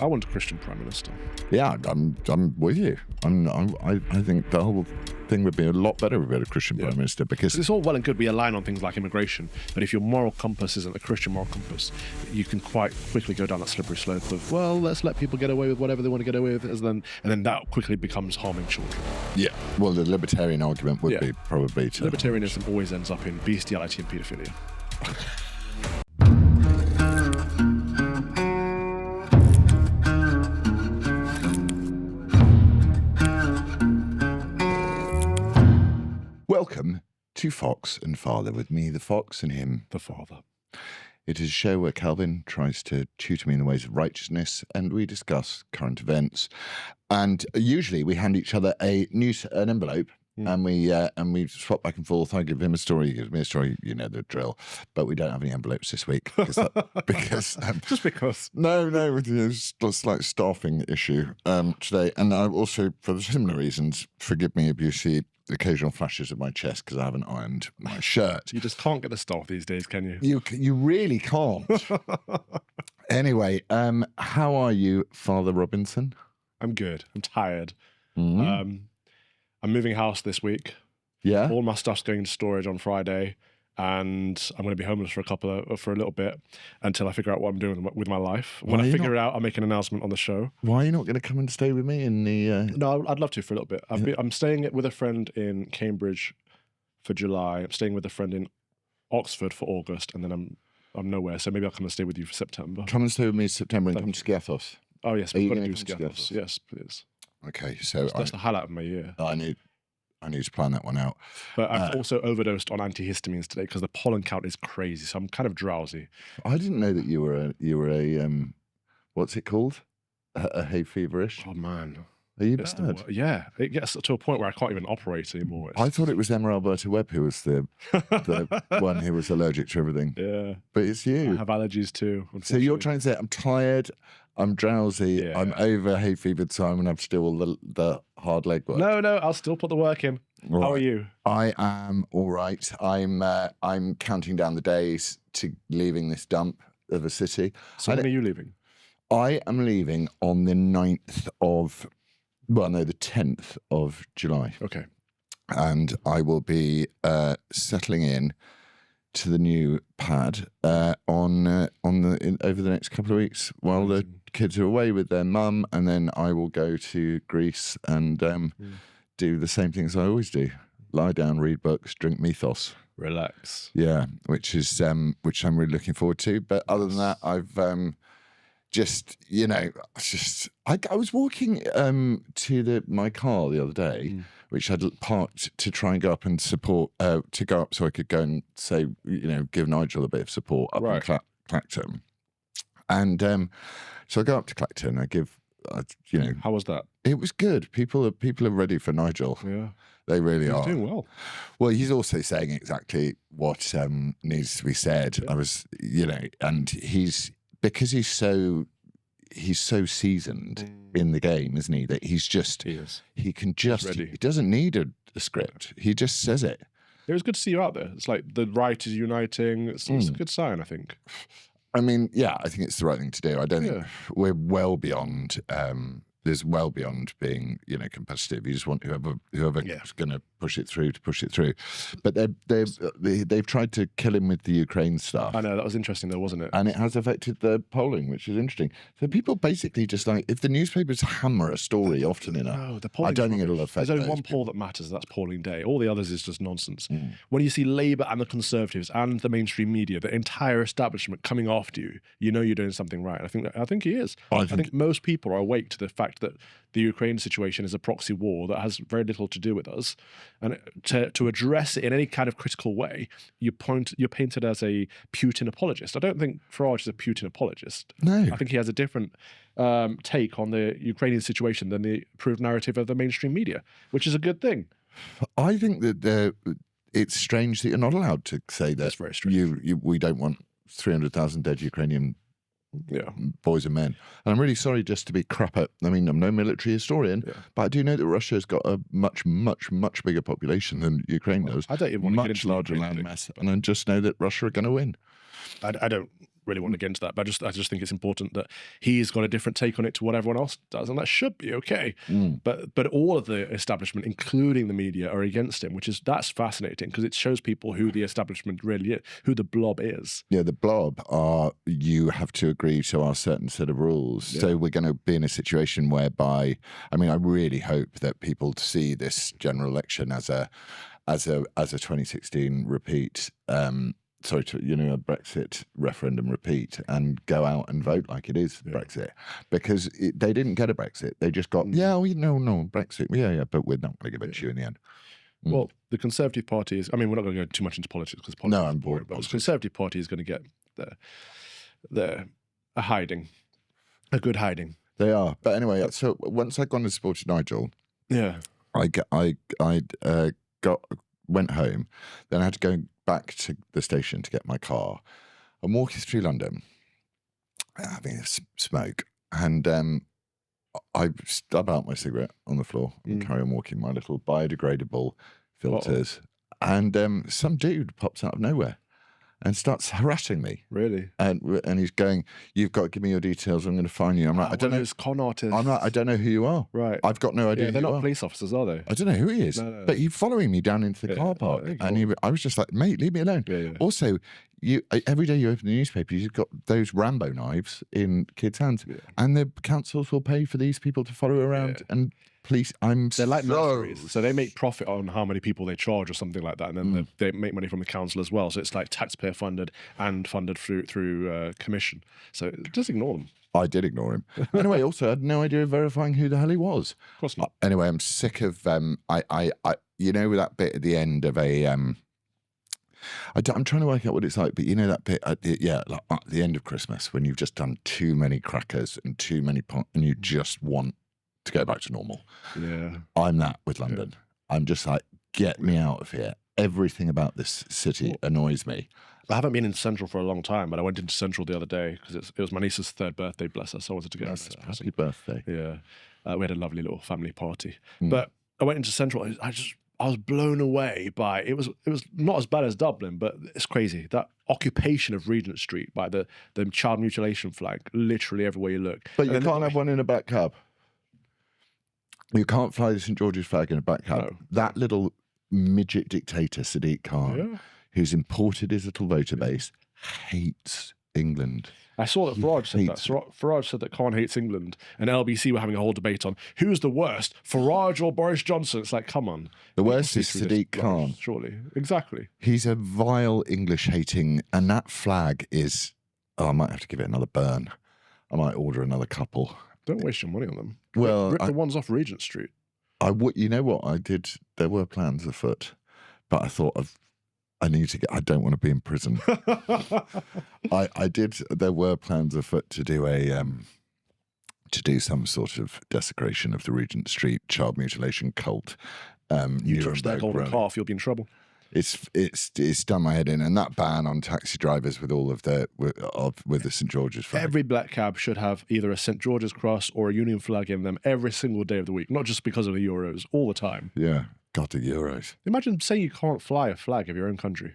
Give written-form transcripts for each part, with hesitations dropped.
I want a Christian Prime Minister. Yeah, I'm with you. I think the whole thing would be a lot better if we had a Christian Prime Minister, because It's all well and good we align on things like immigration, but if your moral compass isn't a Christian moral compass, you can quite quickly go down that slippery slope of, well, let's let people get away with whatever they want to get away with, and then that quickly becomes harming children. yeah, well, the libertarian argument would Yeah. be probably to Libertarianism always ends up in bestiality and paedophilia. Welcome to Fox and Father, with me, the Fox, and him, The father. It is a show where Calvin tries to tutor me in the ways of righteousness, and we discuss current events. And usually we hand each other an envelope, and we swap back and forth. I give him a story, he gives me a story. You know the drill. But we don't have any envelopes this week because Just because. No, it's just like staffing issue today. And I also, for the similar reasons, forgive me if you see occasional flashes of my chest because I haven't ironed my shirt. You just can't get the staff these days, can you? You really can't. Anyway, how are you, Father Robinson? I'm good. I'm tired. Mm-hmm. I'm moving house this week. Yeah. All my stuff's going into storage on Friday, and I'm going to be homeless for a little bit until I figure out what I'm doing with my life. When I figure it out, I'll make an announcement on the show. Why are you not going to come and stay with me in the? No, I'd love to for a little bit. I'm staying with a friend in Cambridge for July. I'm staying with a friend in Oxford for August, and then I'm nowhere. So maybe I'll come and stay with you for September. Come and stay with me in September and come to Skiathos. Oh yes, Are you we've got to gonna do come to Skiathos. Yes, please. Okay, so That's the highlight of my year. I need to plan that one out. But I've also overdosed on antihistamines today because the pollen count is crazy. So I'm kind of drowsy. I didn't know that you were a what's it called? A hay feverish. Oh man, Are you it's bad? yeah. It gets to a point where I can't even operate anymore. I thought it was Emma Alberta Webb who was the one who was allergic to everything. Yeah, But it's I you. have allergies too. So you're trying to say I'm tired, I'm drowsy, Yeah. I'm over hay fevered, so I'm gonna have to do all the hard leg work. No, I'll still put the work in. Right. How are you? I am all right. I'm counting down the days to leaving this dump of a city. So when are you leaving? I am leaving on the 9th of, the 10th of July. Okay. And I will be settling in to the new pad over the next couple of weeks while the kids are away with their mum, and then I will go to Greece and do the same things I always do: lie down, read books, drink mythos. Relax. Yeah, which I'm really looking forward to. But other than that, I've I was walking to my car the other day, which I'd parked to try and go up and support, to go up so I could go and say, give Nigel a bit of support up in Clacton. And so I go up to Clacton, I give, How was that? it was good. People are ready for Nigel. Yeah. They really He's are. doing well. Well, he's also saying exactly what needs to be said. Yeah. I was, and because he's so seasoned in the game, isn't he? That he is. he doesn't need a script. He just says it. It was good to see you out there. It's like the right is uniting. It's a good sign, I think. I mean, yeah, I think it's the right thing to do. I don't think we're well beyond. There's well beyond being, competitive. You just want whoever's going to push it through to push it through. But they've tried to kill him with the Ukraine stuff. I know, that was interesting though, wasn't it? And it has affected the polling, which is interesting. So people basically just if the newspapers hammer a story often enough, I don't think it'll affect. There's only one people. poll that matters, that's polling day. All the others is just nonsense. When you see Labour and the Conservatives and the mainstream media, the entire establishment coming after you, you know you're doing something right. I think he is. I think most people are awake to the fact that the Ukraine situation is a proxy war that has very little to do with us, and to address it in any kind of critical way, you're painted as a Putin apologist. I don't think Farage is a Putin apologist. No, I think he has a different take on the Ukrainian situation than the approved narrative of the mainstream media, which is a good thing. I think that it's strange that you're not allowed to say that. That's very strange. We don't want 300,000 dead Ukrainian boys and men. And I'm really sorry just to be crap at, I'm no military historian, but I do know that Russia's got a much, much, much bigger population than Ukraine does. I don't even want to get much into larger land mass. And I just know that Russia are going to win. I don't really want to get into that, but I just think it's important that he's got a different take on it to what everyone else does, and that should be okay. But all of the establishment, including the media, are against him, that's fascinating because it shows people who the establishment really is, who the blob is. Yeah, the blob are, you have to agree to our certain set of rules. Yeah. So we're going to be in a situation whereby, I mean, I really hope that people see this general election as a 2016 repeat. A Brexit referendum repeat, and go out and vote like it is Brexit, because they didn't get a Brexit. They just got, Brexit. Yeah, but we're not going to give it to you in the end. Well, the Conservative Party is, I mean, we're not going to go too much into politics because politics I'm bored. But the Conservative Party is going to get a hiding, a good hiding. They are. But anyway, so once I'd gone and supported Nigel, I went home, then I had to go back to the station to get my car. I'm walking through London, having a smoke, and I stub out my cigarette on the floor and carry on walking, my little biodegradable filters. And some dude pops out of nowhere and starts harassing me. Really? And he's going, "You've got to give me your details. I'm going to fine you." I'm like, "I don't know." Those con artists. I'm like, "I don't know who you are." Right. I've got no idea. Yeah, they're not police officers, are they? I don't know who he is. No. But he's following me down into the car park, and I was just like, "Mate, leave me alone." Yeah. Also, every day you open the newspaper, you've got those Rambo knives in kids' hands, and the councils will pay for these people to follow around and. Police, they're like mercenaries, so they make profit on how many people they charge or something like that, and then they make money from the council as well. So it's like taxpayer funded and funded through commission. So just ignore them. I did ignore him. Anyway, also I had no idea of verifying who the hell he was. Of course not. Anyway, I'm sick of I that bit at the end of a I'm trying to work out what it's like, but you know that bit at the end of Christmas when you've just done too many crackers and too many and you just want to go back to normal. Yeah. I'm that with London. I'm just like, get me out of here. Everything about this city annoys me. I haven't been in Central for a long time, but I went into Central the other day because it was my niece's 3rd birthday, bless her, so I wanted to get her a nice present. Happy birthday. Yeah. We had a lovely little family party. But I went into Central, I was blown away by, it was not as bad as Dublin, but it's crazy. That occupation of Regent Street by the child mutilation flag, literally everywhere you look. But you can't have one in a back cab. You can't fly the St. George's flag in a back cab. No. That little midget dictator, Sadiq Khan, who's imported his little voter base, hates England. I saw that Farage said that. Farage said that Khan hates England, and LBC were having a whole debate on who's the worst, Farage or Boris Johnson. It's like, come on. The worst is Sadiq Khan. Surely. Exactly. He's a vile English-hating, and that flag is... I might have to give it another burn. I might order another couple. Don't waste your money on them. Well, rip the ones off Regent Street. You know what I did? There were plans afoot, but I thought I don't want to be in prison. There were plans afoot to do some sort of desecration of the Regent Street child mutilation cult. You touch that golden calf, you'll be in trouble. It's done my head in, and that ban on taxi drivers with all of with the St. George's flag. Every black cab should have either a St. George's cross or a Union flag in them every single day of the week, not just because of the Euros, all the time. Yeah, God, the Euros. Imagine saying you can't fly a flag of your own country.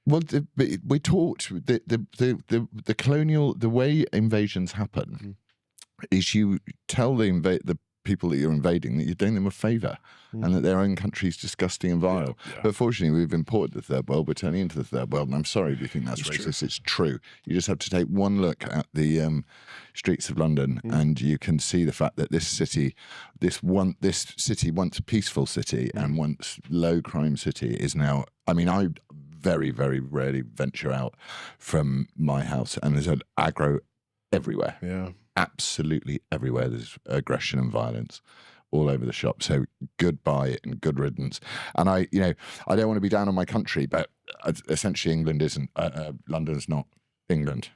Well, we taught the colonial, the way invasions happen is you tell the people that you're invading that you're doing them a favour and that their own country is disgusting and vile. Yeah. But fortunately, we've imported the third world. We're turning into the third world. And I'm sorry if you think that's racist. True. It's true. You just have to take one look at the streets of London and you can see the fact that this city, once a peaceful city and once low crime city, is now, I mean, I very, very rarely venture out from my house and there's an aggro everywhere. Yeah. Absolutely everywhere. There's aggression and violence all over the shop. So goodbye and good riddance. And I don't want to be down on my country, but essentially England isn't, London's not England.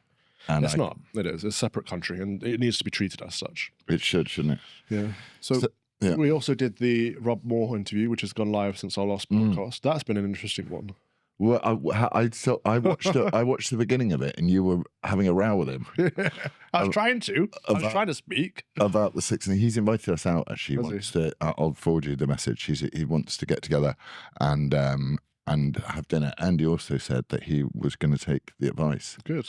And it's not. It is. It's a separate country and it needs to be treated as such. It should, shouldn't it? Yeah. So we also did the Rob Moore interview, which has gone live since our last podcast. That's been an interesting one. Well, I watched the beginning of it, and you were having a row with him. I was trying to speak about the six, and he's invited us out. Actually, I'll forward you the message. He wants to get together and and have dinner. And he also said that he was going to take the advice. Good.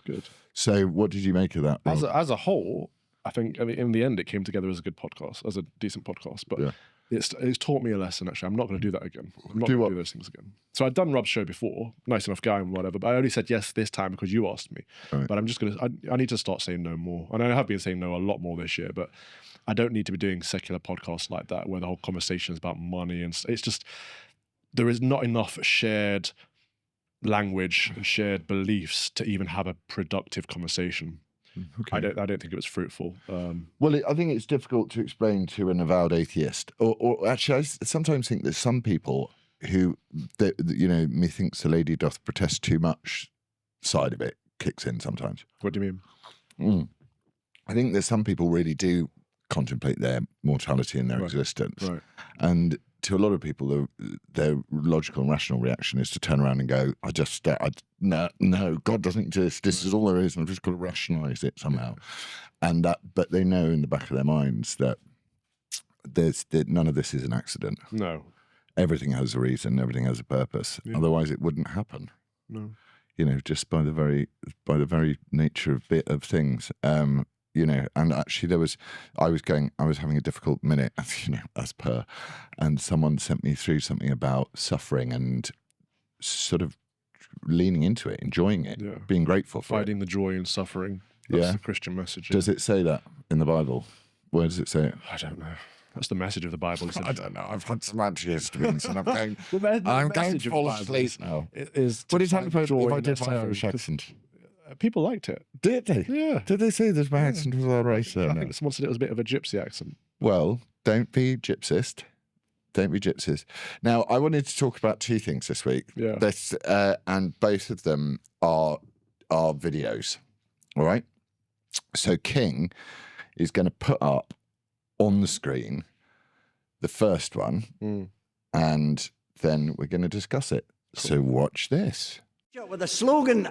So what did you make of that, Rob? As a whole, I think, I mean, in the end, it came together as a good podcast, as a decent podcast. But it's taught me a lesson, actually. I'm not going to do that again. I'm not going to do those things again. So I'd done Rob's show before, nice enough guy and whatever, but I only said yes this time because you asked me. Right. But I'm just going to, I need to start saying no more. And I have been saying no a lot more this year, but I don't need to be doing secular podcasts like that where the whole conversation is about money. And it's just, there is not enough shared language and shared beliefs to even have a productive conversation. Okay. I don't think it was fruitful. Well, I think it's difficult to explain to an avowed atheist, or actually, I sometimes think there's some people who, methinks the lady doth protest too much side of it kicks in sometimes. What do you mean? I think there's some people really do contemplate their mortality and their existence, right. And to a lot of people, their logical and rational reaction is to turn around and go, no, God doesn't exist. This is all there is, and I've just got to rationalise it somehow. And but they know in the back of their minds that none of this is an accident. No. Everything has a reason, everything has a purpose. Yeah. Otherwise it wouldn't happen. No. Just by the very nature of things. And actually I was having a difficult minute, as per, and someone sent me through something about suffering and sort of leaning into it, enjoying it, being grateful for Finding the joy in suffering. That's the Christian message. Does it say that in the Bible? Where does it say it? I don't know. That's the message of the Bible. I don't know. I've had some antihistamines and I'm going to fall asleep now. What is happening if I did my Irish accent? People liked it. Did they? Yeah. Did they say that my accent was all right? I think someone said it was a bit of a gypsy accent. Well, don't be gypsist. Don't be gypsies. Now, I wanted to talk about two things this week. Yeah. And both of them are videos. All right? So King is going to put up on the screen the first one, and then we're going to discuss it. Cool. So watch this. With a slogan,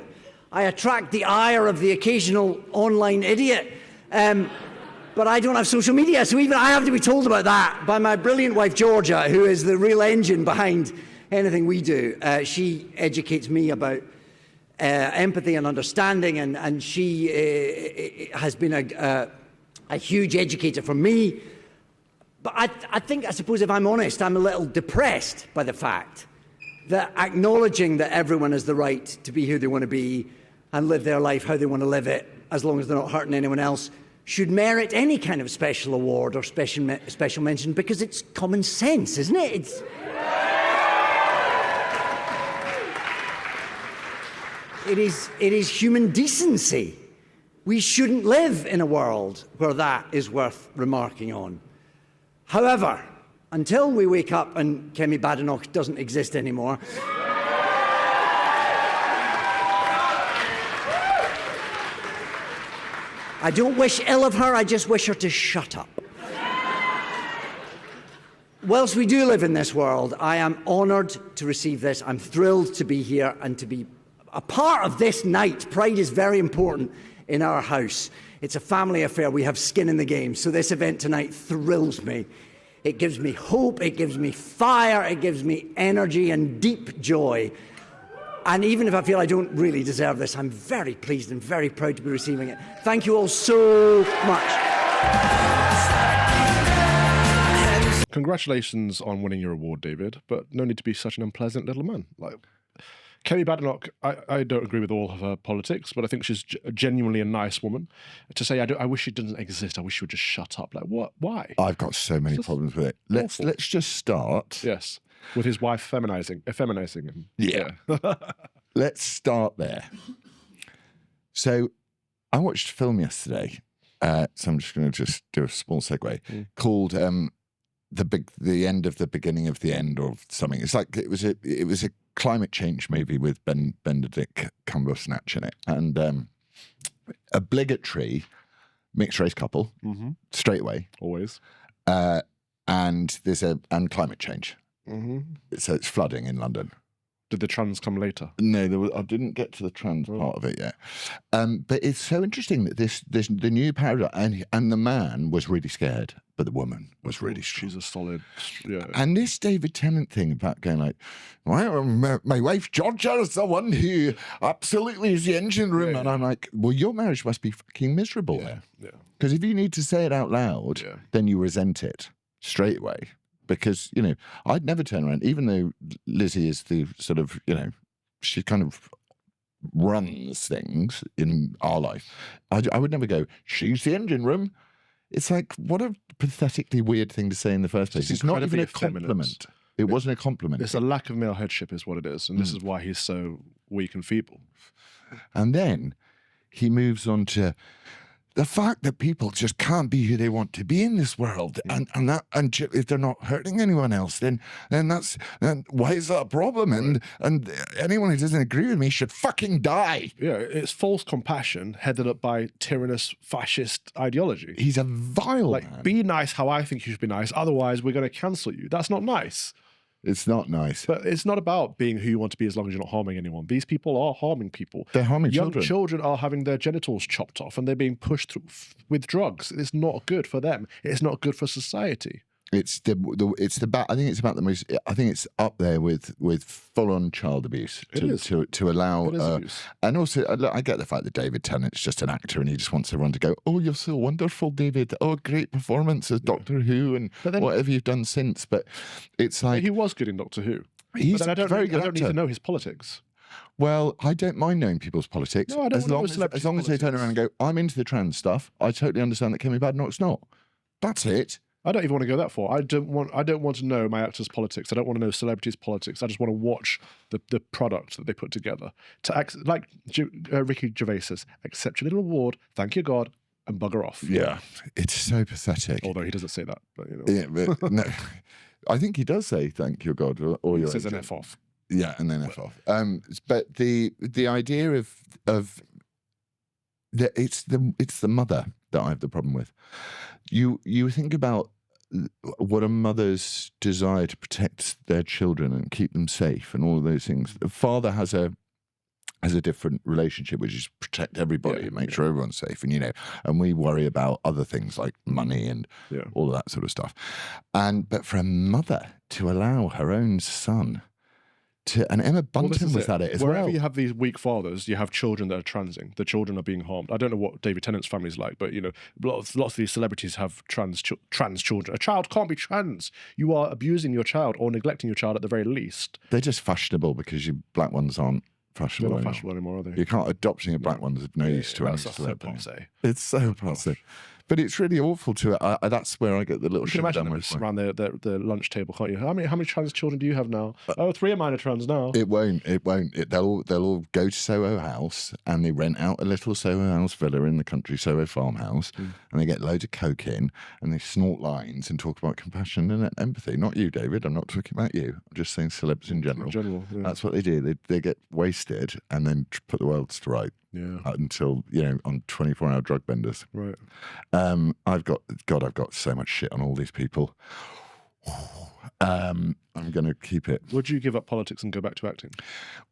I attract the ire of the occasional online idiot. But I don't have social media, so even I have to be told about that by my brilliant wife, Georgia, who is the real engine behind anything we do. She educates me about empathy and understanding, and she has been a huge educator for me. But I suppose if I'm honest, I'm a little depressed by the fact that acknowledging that everyone has the right to be who they want to be and live their life how they want to live it, as long as they're not hurting anyone else, should merit any kind of special award or special mention, because it's common sense, isn't it? It is human decency. We shouldn't live in a world where that is worth remarking on. However, until we wake up and Kemi Badenoch doesn't exist anymore, I don't wish ill of her, I just wish her to shut up. Whilst we do live in this world, I am honoured to receive this. I'm thrilled to be here and to be a part of this night. Pride is very important in our house. It's a family affair. We have skin in the game. So this event tonight thrills me. It gives me hope, it gives me fire, it gives me energy and deep joy. And even if I feel I don't really deserve this, I'm very pleased and very proud to be receiving it. Thank you all so much. Congratulations on winning your award, David, but no need to be such an unpleasant little man. Like Kemi Badenoch, I don't agree with all of her politics, but I think she's genuinely a nice woman. To say I wish she didn't exist, I wish she would just shut up. Like what? Why? I've got so many problems with it. Let's just start. Yes, with his wife feminizing him. Yeah. Let's start there. So, I watched a film yesterday. So I'm just going to do a small segue called the end of the beginning of the end, or something. It's like it was a climate change movie with Benedict Cumberbatch in it, and obligatory mixed race couple straight away, always, and climate change. So it's flooding in London. Did the trans come later? No, I didn't get to the trans part of it yet. But it's so interesting that the new paradigm, and the man was really scared, but the woman was really strong. She's a solid, yeah. And this David Tennant thing about going like, well, my wife Georgia is the one who absolutely is the engine room. Yeah. And I'm like, well, your marriage must be fucking miserable then. Yeah. Because if you need to say it out loud, then you resent it straight away. Because, you know, I'd never turn around, even though Lizzie is the sort of, you know, she kind of runs things in our life. I would never go, she's the engine room. It's like, what a pathetically weird thing to say in the first place. It's not even a compliment. It wasn't a compliment. It's a lack of male headship is what it is. And this is why he's so weak and feeble. And then he moves on to the fact that people just can't be who they want to be in this world, and if they're not hurting anyone else, then why is that a problem? And anyone who doesn't agree with me should fucking die. Yeah, it's false compassion headed up by tyrannous fascist ideology. He's a vile man. Be nice how I think you should be nice, otherwise we're going to cancel you. That's not nice. It's not nice. But it's not about being who you want to be as long as you're not harming anyone. These people are harming people. They're harming Young children. Children are having their genitals chopped off and they're being pushed through with drugs. It's not good for them. It's not good for society. It's I think it's about the most. I think it's up there with full on child abuse to allow. Abuse. And also, I get the fact that David Tennant's just an actor and he just wants everyone to go, "Oh, you're so wonderful, David. Oh, great performance as Doctor Who and whatever you've done since." But it's like he was good in Doctor Who. He's but then very good. I don't need to know his politics. Well, I don't mind knowing people's politics No, I don't as long as they turn around and go, "I'm into the trans stuff. I totally understand that can be bad." No, it's not. That's it. I don't even want to go that far. I don't want to know my actors' politics. I don't want to know celebrities' politics. I just want to watch the product that they put together. Like Ricky Gervais says, accept your little award, thank you God, and bugger off. Yeah, it's so pathetic. Although he doesn't say that, but you know. Yeah, but no, I think he does say thank you God or your. He says an F off. Yeah, and then F off. But the idea of it's the mother that I have the problem with. You think about what a mother's desire to protect their children and keep them safe and all of those things. The father has a different relationship, which is protect everybody and make sure everyone's safe. And, you know, and we worry about other things like money and all of that sort of stuff. But for a mother to allow her own son and Emma Bunton was at it as well. Wherever you have these weak fathers, you have children that are transing. The children are being harmed. I don't know what David Tennant's family's like, but you know, lots of these celebrities have trans children. A child can't be trans. You are abusing your child or neglecting your child at the very least. They're just fashionable because you black ones aren't fashionable. They're not fashionable anymore, are they? You can't adopting a black one is of no use to any celebrity. It's so passe. But it's really awful to it. That's where I get the little shit down with. Around the lunch table, can't you? How many trans children do you have now? 3 of mine are trans now. It won't. They'll all go to Soho House and they rent out a little Soho House villa in the country, Soho farmhouse, and they get loads of coke in and they snort lines and talk about compassion and empathy. Not you, David. I'm not talking about you. I'm just saying celebs in general. That's what they do. They get wasted and then put the world to right. Yeah. Until, you know, on 24-hour drug benders. Right. I've got so much shit on all these people. I'm going to keep it. Would you give up politics and go back to acting?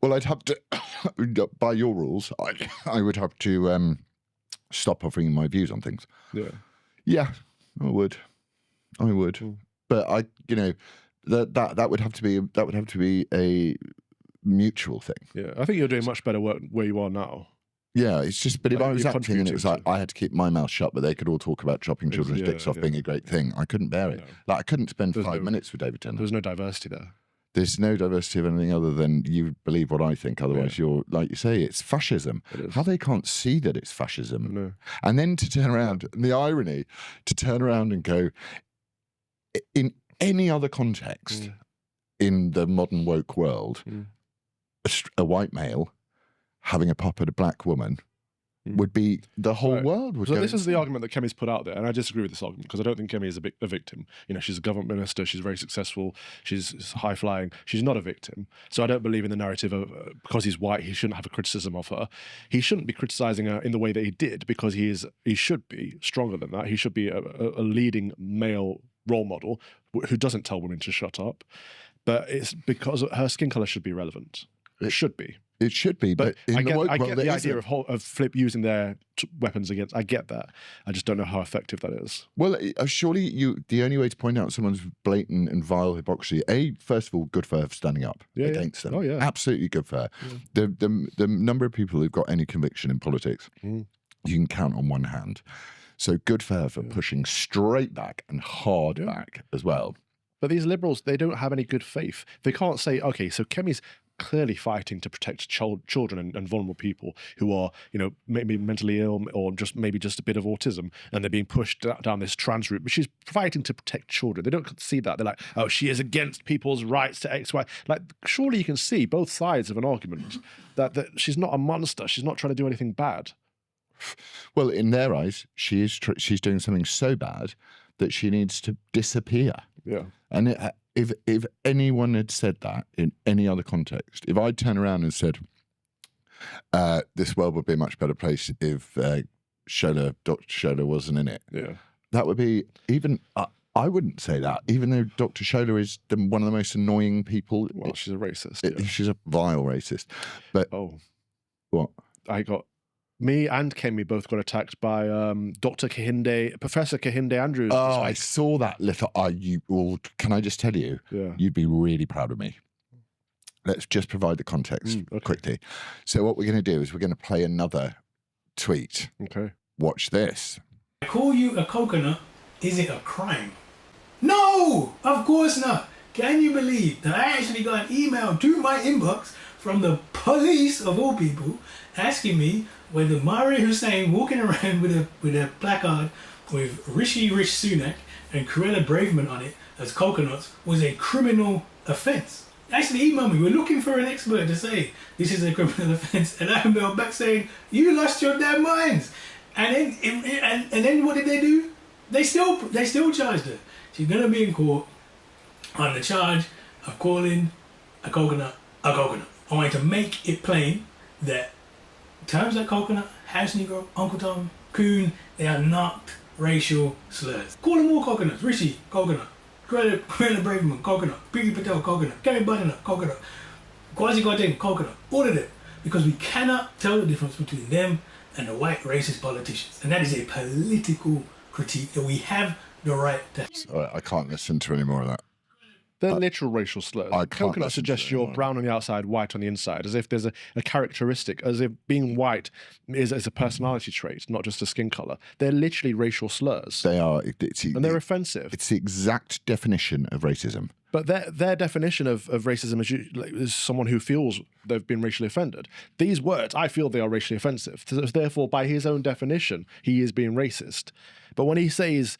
Well, I'd have to, by your rules, I would have to stop offering my views on things. Yeah. Yeah, I would. But you know, that would have to be a mutual thing. Yeah, I think you're doing much better work where you are now. Yeah, it's just, but if I was acting and it was like, to... I had to keep my mouth shut, but they could all talk about chopping children's dicks off being a great thing. I couldn't bear it. No. Like, I couldn't spend 5 minutes with David Tennant. There's no diversity there. There's no diversity of anything other than you believe what I think. Otherwise, you're, like you say, it's fascism. How they can't see that it's fascism. No. And then to turn around, and the irony, to turn around and go, in any other context in the modern woke world, a white male having a pop at a black woman would be, the whole world would go. This is the argument that Kemi's put out there, and I disagree with this argument because I don't think Kemi is a victim. You know, she's a government minister, she's very successful, she's high-flying, she's not a victim. So I don't believe in the narrative of, because he's white, he shouldn't have a criticism of her. He shouldn't be criticising her in the way that he did because he should be stronger than that. He should be a leading male role model who doesn't tell women to shut up. But it's because her skin colour should be relevant. It should be. It should be, but in I the get, woke I world, get the it idea isn't. of Flip using their weapons against. I get that. I just don't know how effective that is. Well, surely the only way to point out someone's blatant and vile hypocrisy, first of all, good for her for standing up against them. Oh, yeah. Absolutely good for her. Yeah. The number of people who've got any conviction in politics, you can count on one hand. So good for her for pushing straight back and hard back as well. But these liberals, they don't have any good faith. They can't say, okay, so Kemi's clearly fighting to protect children and vulnerable people who are, maybe mentally ill or maybe just a bit of autism, and they're being pushed down this trans route. But she's fighting to protect children. They don't see that. They're like, oh, she is against people's rights to X, Y. Like, surely you can see both sides of an argument that she's not a monster. She's not trying to do anything bad. Well, in their eyes, she's doing something so bad that she needs to disappear. Yeah. And if anyone had said that in any other context, if I'd turn around and said, this world would be a much better place if Dr. Scholler wasn't in it, that would be even... I wouldn't say that, even though Dr. Scholler is one of the most annoying people. Well, she's a racist. She's a vile racist. But what? Me and Kemi both got attacked by Professor Kehinde Andrews. Oh, I saw that little... can I just tell you? Yeah. You'd be really proud of me. Let's just provide the context quickly. So what we're going to do is we're going to play another tweet. Okay. Watch this. I call you a coconut. Is it a crime? No, of course not. Can you believe that I actually got an email to my inbox from the police of all people asking me whether Mario Hussein walking around with a placard with Rishi Sunak and Cruella Braverman on it as coconuts was a criminal offence. Actually emailed me, we're looking for an expert to say this is a criminal offence, and I emailed back saying, you lost your damn minds. And then what did they do? They still charged her. She's gonna be in court on the charge of calling a coconut a coconut. I wanted to make it plain that terms like coconut, house negro, Uncle Tom, coon, they are not racial slurs. Call them all coconuts. Rishi, coconut. Cruella Braverman, coconut. Priti Patel, coconut. Gary Butternut, coconut. Kwasi Kwarteng, coconut. All of them. Because we cannot tell the difference between them and the white racist politicians. And that is a political critique that we have the right to. Sorry, I can't listen to any more of that. They're literal racial slurs. Coconut suggests you're brown on the outside, white on the inside, as if there's a characteristic, as if being white is a personality trait, not just a skin color. They're literally racial slurs. They are. And they're offensive. It's the exact definition of racism. But their definition of racism is someone who feels they've been racially offended. These words, I feel they are racially offensive. So therefore, by his own definition, he is being racist. But when he says...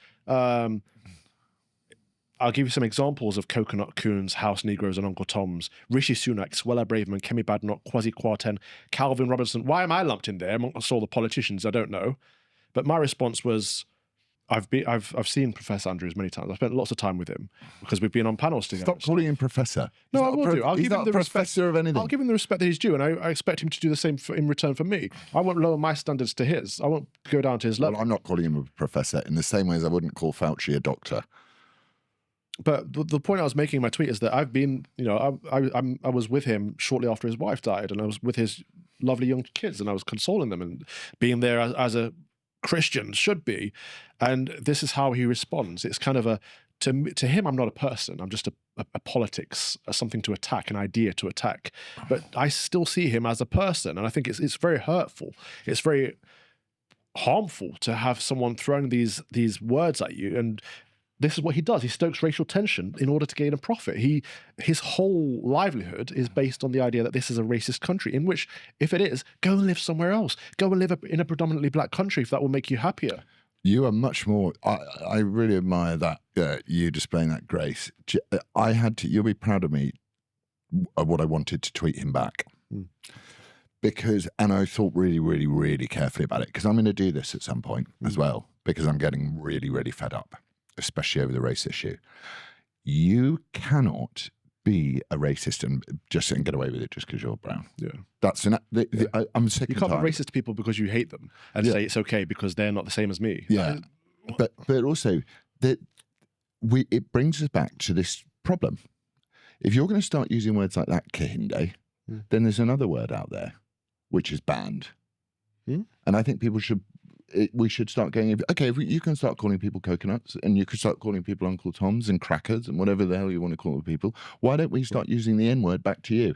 I'll give you some examples of coconut coons, house negroes, and Uncle Toms. Rishi Sunak, Cruella Braverman, Kemi Badenoch, Kwasi Kwarteng, Calvin Robinson. Why am I lumped in there amongst all the politicians? I don't know. But my response was, I've seen Professor Andrews many times. I've spent lots of time with him because we've been on panels together. Stop calling him professor. No, I will do. I'll give him the professor of anything. I'll give him the respect that he's due, and I expect him to do the same in return for me. I won't lower my standards to his. I won't go down to his level. Well, I'm not calling him a professor in the same way as I wouldn't call Fauci a doctor. But the point I was making in my tweet is that I've been, I was with him shortly after his wife died, and I was with his lovely young kids, and I was consoling them and being there as a Christian should be. And this is how he responds. It's kind of to him, I'm not a person. I'm just a politics, something to attack, an idea to attack. But I still see him as a person, and I think it's very hurtful. It's very harmful to have someone throwing these words at you. And this is what he does. He stokes racial tension in order to gain a profit. His whole livelihood is based on the idea that this is a racist country, in which, if it is, go and live somewhere else. Go and live in a predominantly black country if that will make you happier. You are much more... I really admire that, you displaying that grace. You'll be proud of me of what I wanted to tweet him back. And I thought really, really, really carefully about it, because I'm going to do this at some point as well, because I'm getting really, really fed up, especially over the race issue. You cannot be a racist and get away with it just because you're brown. Yeah, that's I'm sick. You can't be racist to people because you hate them and say it's okay because they're not the same as me. Yeah, but also that it brings us back to this problem. If you're going to start using words like that, Kehinde, then there's another word out there which is banned. And I think we should start going, okay, you can start calling people coconuts and you can start calling people Uncle Toms and crackers and whatever the hell you want to call people. Why don't we start using the N-word back to you?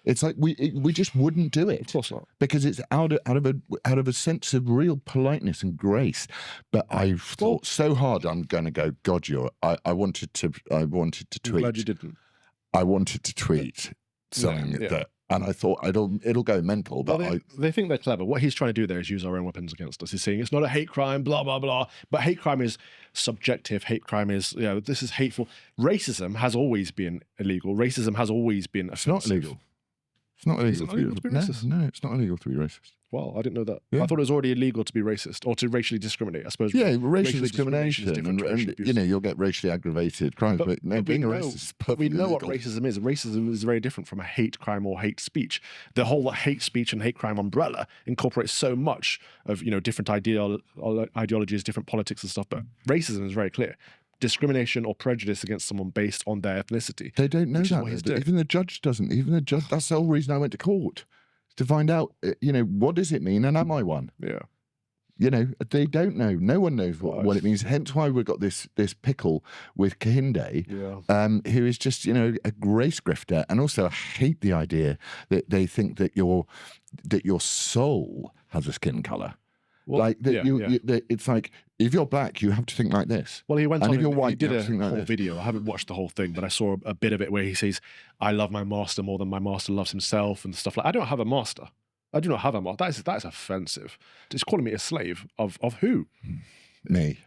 It's like we just wouldn't do it. Of course not. Because it's out of a sense of real politeness and grace. But I thought so hard I'm going to go, God, I wanted to tweet. I'm glad you didn't. I wanted to tweet something that, and I thought it'll go mental. But they think they're clever. What he's trying to do there is use our own weapons against us. He's saying it's not a hate crime, blah blah blah. But hate crime is subjective. Hate crime is this is hateful. Racism has always been illegal. Racism has always been offensive. It's not illegal. It's not illegal to be racist. No, it's not illegal to be racist. Well, I didn't know that. Yeah. I thought it was already illegal to be racist or to racially discriminate. I suppose. Yeah, racial discrimination, is different to racial and abuse. you'll get racially aggravated crimes. But being a racist is perfectly we know what legal. racism is. Racism is very different from a hate crime or hate speech. The whole hate speech and hate crime umbrella incorporates so much of different ideologies, different politics and stuff. But racism is very clear. Discrimination or prejudice against someone based on their ethnicity. They don't know that. Even the judge doesn't. Even the judge. That's the whole reason I went to court, to find out. What does it mean, and am I one? Yeah. They don't know. No one knows what it means. Hence why we've got this pickle with Kehinde, who is just a grace grifter, and also I hate the idea that they think that your soul has a skin color. Well, it's like if you're black, you have to think like this. Well, he went and on. If you're white, he did you a have to think like whole this. video. I haven't watched the whole thing, but I saw a bit of it where he says, "I love my master more than my master loves himself," and stuff like. I don't have a master. I do not have a master. That is offensive. Just calling me a slave of who? Me.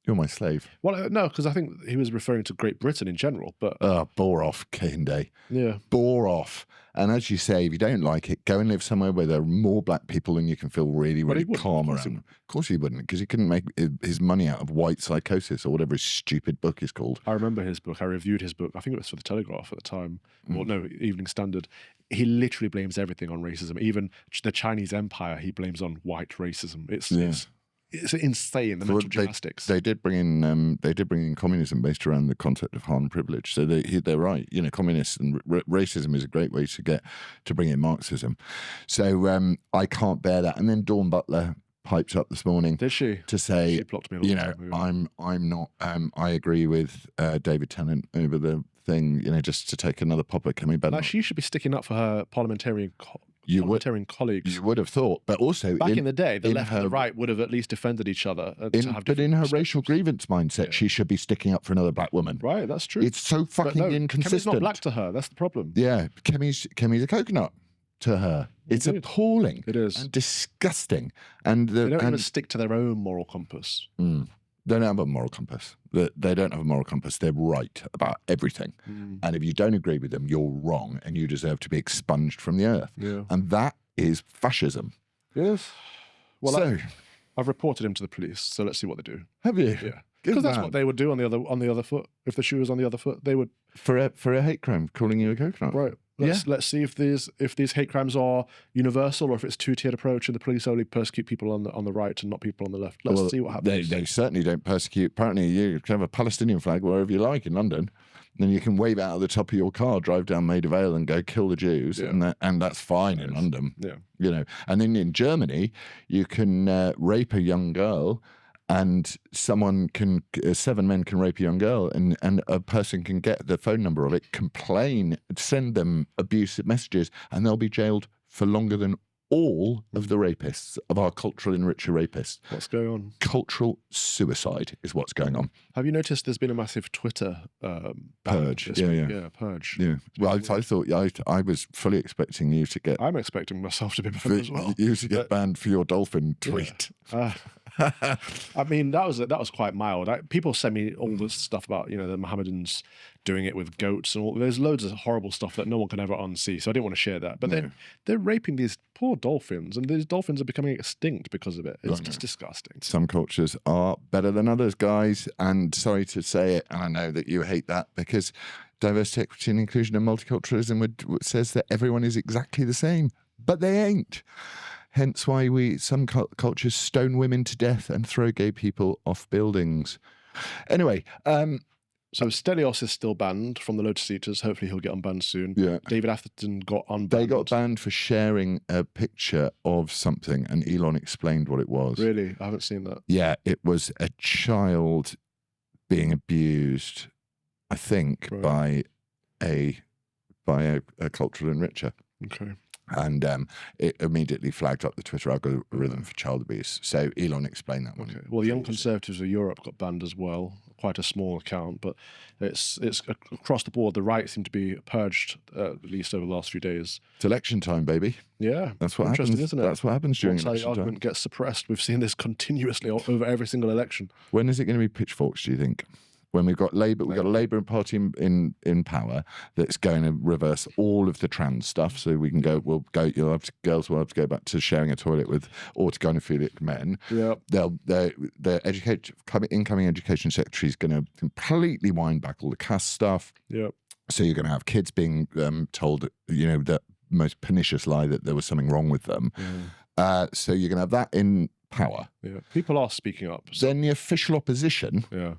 You're my slave. Well, no, because I think he was referring to Great Britain in general. But bore off, Kehinde. Yeah, bore off. And as you say, if you don't like it, go and live somewhere where there are more black people and you can feel really, really calm around. Of course he wouldn't, because he couldn't make his money out of white psychosis or whatever his stupid book is called. I remember his book. I reviewed his book. I think it was for the Telegraph at the time. Well, no, Evening Standard. He literally blames everything on racism. Even the Chinese Empire, he blames on white racism. It's insane, the mental gymnastics. They did bring in communism based around the concept of Han privilege. So they're right. Communists and racism is a great way to bring in Marxism. So I can't bear that. And then Dawn Butler piped up this morning. Did she? To say, she blocked me I'm not. I agree with David Tennant over the thing. Just to take another pop at Kemi Bennett. She should be sticking up for her parliamentarian colleagues. You would have thought, but also back in the day, the left and the right would have at least defended each other. But in her racial grievance mindset, she should be sticking up for another black woman. Right, that's true. It's so fucking inconsistent. Kemi's not black to her. That's the problem. Yeah, Kemi's a coconut to her. It's appalling. It is. And disgusting. And they don't even stick to their own moral compass. They don't have a moral compass. They don't have a moral compass. They're right about everything. And if you don't agree with them, you're wrong and you deserve to be expunged from the earth. Yeah. And that is fascism. Yes. Well, so, I've reported him to the police, so let's see what they do. Have you? Yeah. Because that's what they would do on the other foot. If the shoe was on the other foot, they would... For a hate crime, calling you a coconut. Right. Let's see if these hate crimes are universal or if it's two-tiered approach and the police only persecute people on the right and not people on the left. Let's see what happens. They certainly don't persecute. Apparently, you can have a Palestinian flag wherever you like in London. Then you can wave out of the top of your car, drive down Maida Vale and go kill the Jews, and that's fine in London. Yeah. And then in Germany, you can rape a young girl. And 7 men can rape a young girl, and a person can get the phone number of it, complain, send them abusive messages, and they'll be jailed for longer than all of the rapists, of our cultural enricher rapists. What's going on? Cultural suicide is what's going on. Have you noticed there's been a massive Twitter purge? Yeah, purge. Yeah. Well, I thought I was fully expecting you to get. I'm expecting myself to be banned as well. You to get banned for your dolphin tweet. Yeah. I mean, that was quite mild. People send me all this stuff about the Mohammedans doing it with goats and all. There's loads of horrible stuff that no one can ever unsee. So I didn't want to share that. But they're raping these poor dolphins, and these dolphins are becoming extinct because of it. It's just disgusting. Some cultures are better than others, guys. And sorry to say it, and I know that you hate that, because diversity, equity, and inclusion and multiculturalism says that everyone is exactly the same, but they ain't. Hence why some cultures stone women to death and throw gay people off buildings. Anyway, So Stelios is still banned from the Lotus Eaters. Hopefully he'll get unbanned soon. Yeah. David Atherton got unbanned. They got banned for sharing a picture of something, and Elon explained what it was. Really? I haven't seen that. Yeah, it was a child being abused, I think, by a cultural enricher. Okay. And it immediately flagged up the Twitter algorithm for child abuse. So Elon explained that one. Okay. Well, the Young Conservatives of Europe got banned as well. Quite a small account, but it's across the board. The right seem to be purged, at least over the last few days. It's election time, baby. Yeah, that's what interesting, happens, isn't it? That's what happens during Once election the argument time. gets suppressed. We've seen this continuously over every single election. When is it going to be pitchforks, do you think? When we've got Labour, we've got a Labour Party in power that's going to reverse all of the trans stuff, so we can go. Girls will have to go back to sharing a toilet with autogynephilic men. Yeah, the incoming education secretary is going to completely wind back all the caste stuff. Yeah. So you're going to have kids being told, the most pernicious lie that there was something wrong with them. So you're going to have that in power. Yeah. People are speaking up. So. Then the official opposition. Yeah.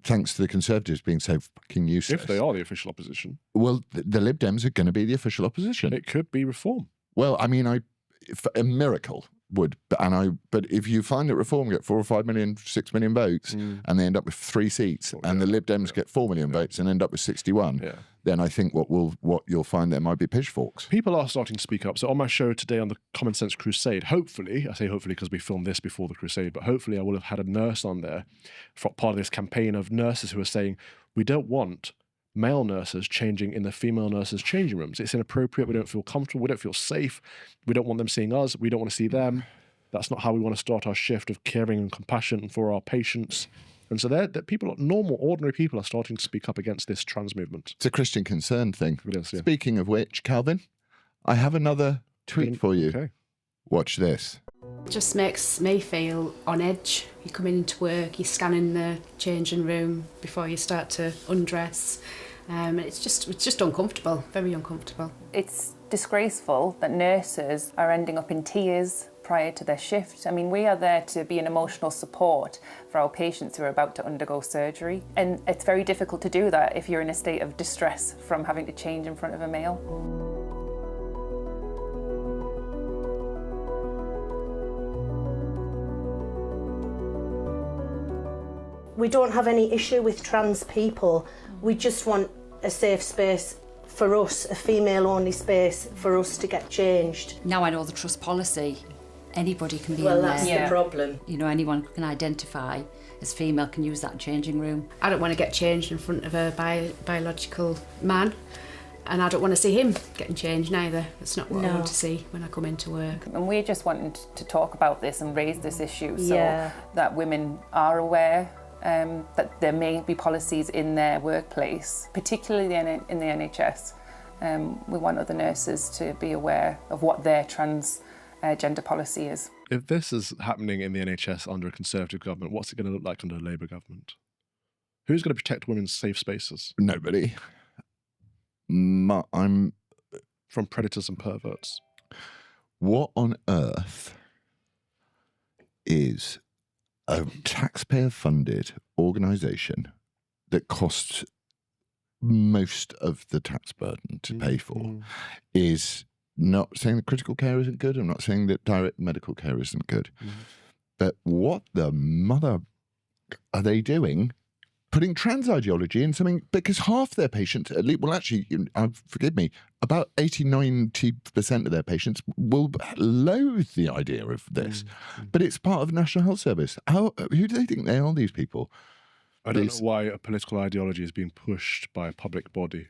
Thanks to the Conservatives being so fucking useless. If they are the official opposition. Well, the Lib Dems are going to be the official opposition. It could be reform. Well, I mean, a miracle would, but if you find that Reform get 4 or 5 million, 6 million votes, and they end up with 3 seats, and the Lib Dems get 4 million votes and end up with 61, then I think what you'll find there might be pitchforks. People are starting to speak up. So on my show today on the Common Sense Crusade, hopefully, I say hopefully because we filmed this before the crusade, but hopefully I will have had a nurse on there for part of this campaign of nurses who are saying, we don't want male nurses changing in the female nurses' changing rooms. It's inappropriate. We don't feel comfortable. We don't feel safe. We don't want them seeing us. We don't want to see them. That's not how we want to start our shift of caring and compassion for our patients. And so that people, normal, ordinary people, are starting to speak up against this trans movement. It's a Christian concern thing. It is, yeah. Speaking of which, Calvin, I have another tweet for you. Okay. Watch this. It just makes me feel on edge. You're coming into work, you're scanning the changing room before you start to undress. It's just uncomfortable, very uncomfortable. It's disgraceful that nurses are ending up in tears prior to their shift. I mean, we are there to be an emotional support for our patients who are about to undergo surgery. And it's very difficult to do that if you're in a state of distress from having to change in front of a male. We don't have any issue with trans people. We just want a safe space for us, a female-only space for us to get changed. Now I know the trust policy. Anybody can be Well, in there. that's the problem. You know, anyone can identify as female can use that changing room. I don't want to get changed in front of a biological man, and I don't want to see him getting changed neither. That's not what I want to see when I come into work. And we're just wanting to talk about this and raise this issue so that women are aware that there may be policies in their workplace, particularly in the NHS. We want other nurses to be aware of what their gender policy is. If this is happening in the NHS under a Conservative government, what's it going to look like under a Labour government? Who's going to protect women's safe spaces? Nobody. I'm from predators and perverts. What on earth is a taxpayer-funded organisation that costs most of the tax burden to pay for? Is not saying that critical care isn't good. I'm not saying that direct medical care isn't good. But what the mother are they doing? Putting trans ideology in something, because half their patients, at least, well, actually, forgive me, about 80-90% of their patients will loathe the idea of this. But it's part of the National Health Service. Who do they think they are, these people? I don't know why a political ideology is being pushed by a public body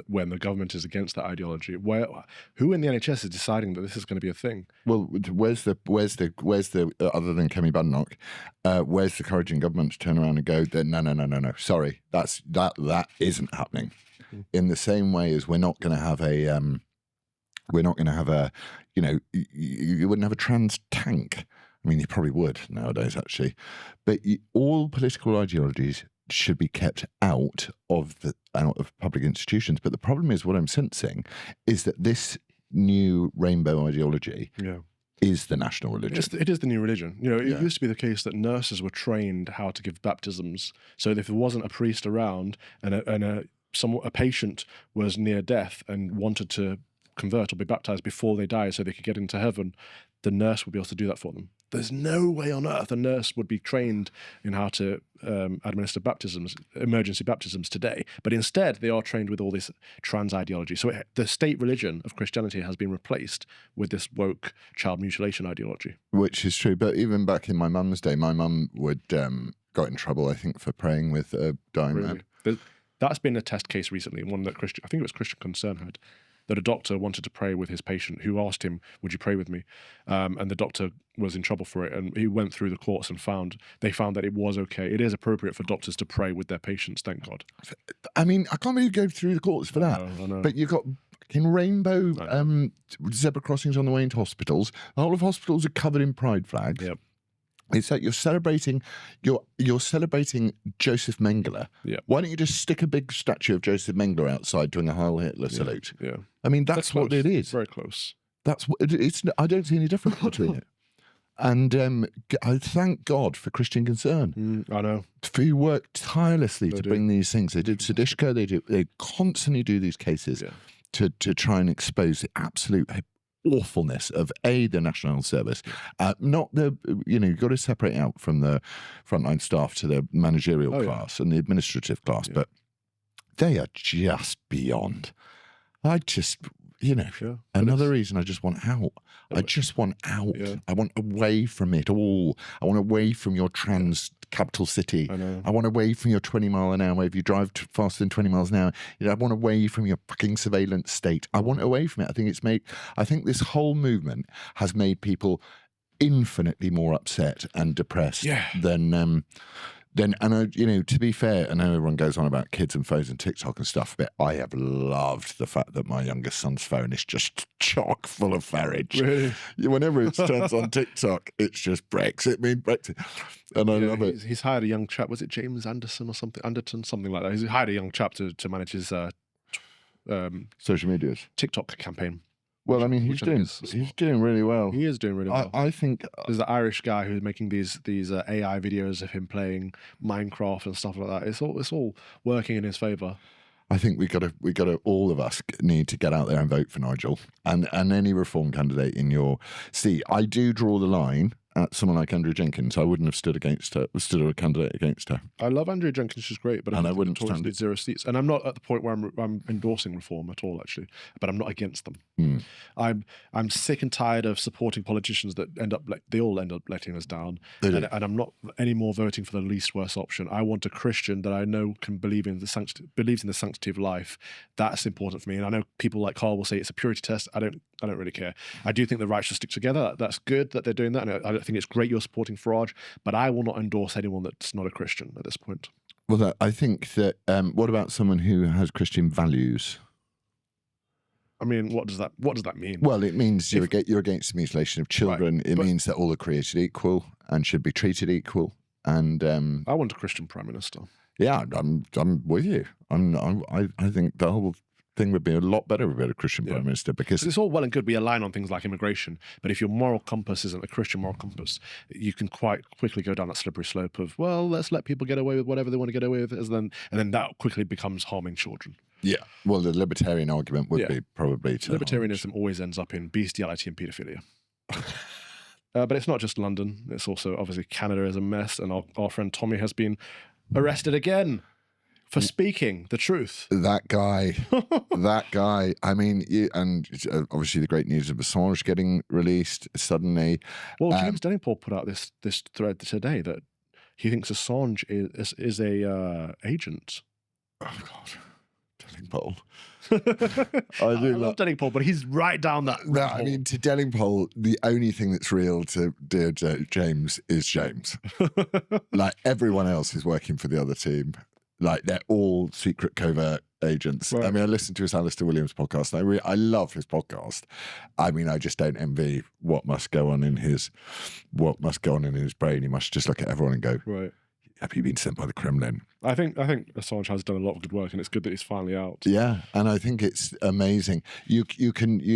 when the government is against that ideology. Who in the NHS is deciding that this is going to be a thing? Well, where's the other than Kemi Badenoch, where's the courage in government to turn around and go, no, sorry, that isn't happening. In the same way as we're not going to have a you wouldn't have a trans tank. I mean, you probably would nowadays, actually. But all political ideologies should be kept out of public institutions. But the problem is, what I'm sensing is that this new rainbow ideology is the national religion. It is the new religion. You know, it Yeah. used to be the case that nurses were trained how to give baptisms. So if there wasn't a priest around and a patient was near death and wanted to convert or be baptized before they die so they could get into heaven, the nurse would be able to do that for them. There's no way on earth a nurse would be trained in how to administer baptisms, emergency baptisms today. But instead, they are trained with all this trans ideology. So the state religion of Christianity has been replaced with this woke child mutilation ideology. Which is true. But even back in my mum's day, my mum would got in trouble, I think, for praying with a dying man. That's been a test case recently, one that I think it was Christian Concern had, that a doctor wanted to pray with his patient who asked him, would you pray with me? And the doctor was in trouble for it. And he went through the courts and they found that it was okay. It is appropriate for doctors to pray with their patients, thank God. I mean, I can't believe you go through the courts for that. I know. But you've got rainbow zebra crossings on the way into hospitals. The whole of hospitals are covered in pride flags. Yep. It's like you're celebrating Joseph Mengele. Yeah. Why don't you just stick a big statue of Joseph Mengele outside doing a Heil Hitler salute? Yeah. I mean, that's what it is. Very close. That's what it's. I don't see any difference between it. And I thank God for Christian Concern. I know. For you work tirelessly to bring these things. They did Sedishka. They constantly do these cases to try and expose the absolute awfulness of the National Health Service, not the, you've got to separate out from the frontline staff to the managerial class and the administrative class, but they are just beyond. I just, another reason I just want out. I just want out. Yeah. I want away from it all. I want away from your trans capital city. I want away from your 20 mile an hour. If you drive faster than 20 miles an hour, I want away from your fucking surveillance state. I want away from it. I think this whole movement has made people infinitely more upset and depressed than to be fair, I know everyone goes on about kids and phones and TikTok and stuff, but I have loved the fact that my youngest son's phone is just chock full of farage. Really? Whenever it turns on TikTok, it's just Brexit. And I love it. He's hired a young chap. Was it James Anderson or something? Anderton, something like that. He's hired a young chap to manage his social medias TikTok campaign. Well, I mean, he's doing really well. He is doing really well. I think there's the Irish guy who's making these AI videos of him playing Minecraft and stuff like that. It's all working in his favour. I think we got to all of us need to get out there and vote for Nigel and any Reform candidate in your. See, I do draw the line at someone like Andrew Jenkins. I wouldn't have stood a candidate against her. I love Andrew Jenkins, she's great, but I wouldn't stand it. 0 seats. And I'm not at the point where I'm endorsing Reform at all, actually, but I'm not against them. I'm sick and tired of supporting politicians that they all end up letting us down. And I'm not anymore voting for the least worst option. I want a Christian that I know can believes in the sanctity of life. That's important for me. And I know people like Carl will say it's a purity test. I don't really care. I do think the right should stick together. That's good that they're doing that. And I think it's great you're supporting Farage, but I will not endorse anyone that's not a Christian at this point. Well, I think that. What about someone who has Christian values? I mean, what does that mean? Well, it means you're against the mutilation of children. Right, it means that all are created equal and should be treated equal. And I want a Christian Prime Minister. Yeah, I'm with you. I think the whole thing would be a lot better if we had a Christian Prime Minister, because it's all well and good we align on things like immigration, but if your moral compass isn't a Christian moral compass, you can quite quickly go down that slippery slope of, well, let's let people get away with whatever they want to get away with, and then that quickly becomes harming children. Yeah, well, the libertarian argument would be probably to libertarianism always ends up in bestiality and paedophilia. But it's not just London, it's also obviously Canada is a mess, and our friend Tommy has been arrested again for speaking the truth. That guy. I mean, and obviously the great news of Assange getting released suddenly. Well, James Denningpole put out this thread today that he thinks Assange is a agent. Oh God, Denningpole. I love Denningpole, but he's right down that. No, I mean, to Denningpole, the only thing that's real to dear James is James. Like everyone else is working for the other team. Like they're all secret covert agents. Right. I mean, I listened to his Alistair Williams podcast. And I love his podcast. I mean, I just don't envy what must go on in his brain. He must just look at everyone and go, right. have you been sent by the Kremlin? I think Assange has done a lot of good work, and it's good that he's finally out. Yeah, and I think it's amazing. You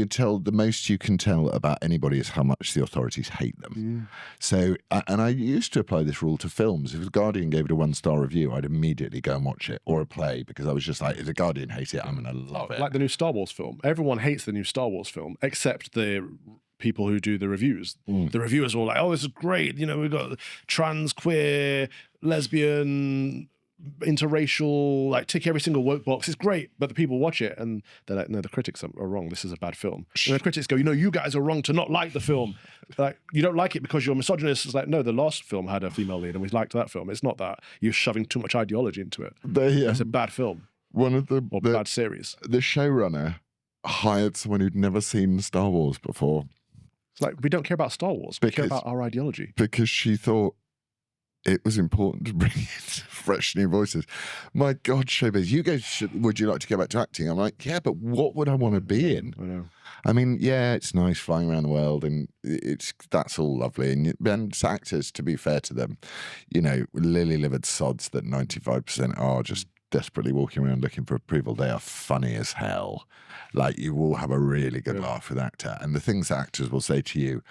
tell, the most you can tell about anybody is how much the authorities hate them. So, and I used to apply this rule to films. If The Guardian gave it a 1-star review, I'd immediately go and watch it, or a play, because I was just like, if The Guardian hates it, I'm going to love it. Like the new Star Wars film. Everyone hates the new Star Wars film, except the people who do the reviews. The reviewers are all like, oh, this is great. You know, we've got trans, queer, lesbian, interracial, like tick every single woke box. It's great. But the people watch it and they're like, no, the critics are wrong. This is a bad film. And the critics go, you guys are wrong to not like the film. Like, you don't like it because you're misogynist. It's like, no, the last film had a female lead and we liked that film. It's not that. You're shoving too much ideology into it. It's a bad film. One of the bad series. The showrunner hired someone who'd never seen Star Wars before. It's like, we don't care about Star Wars. We care about our ideology. Because she thought it was important to bring in fresh new voices. My God, showbiz, you guys would you like to go back to acting? I'm like, yeah, but what would I want to be in? I know. I mean, yeah, it's nice flying around the world, and that's all lovely. And actors, to be fair to them, lily-livered sods that 95% are just desperately walking around looking for approval. They are funny as hell. Like, you will have a really good laugh with actor. And the things that actors will say to you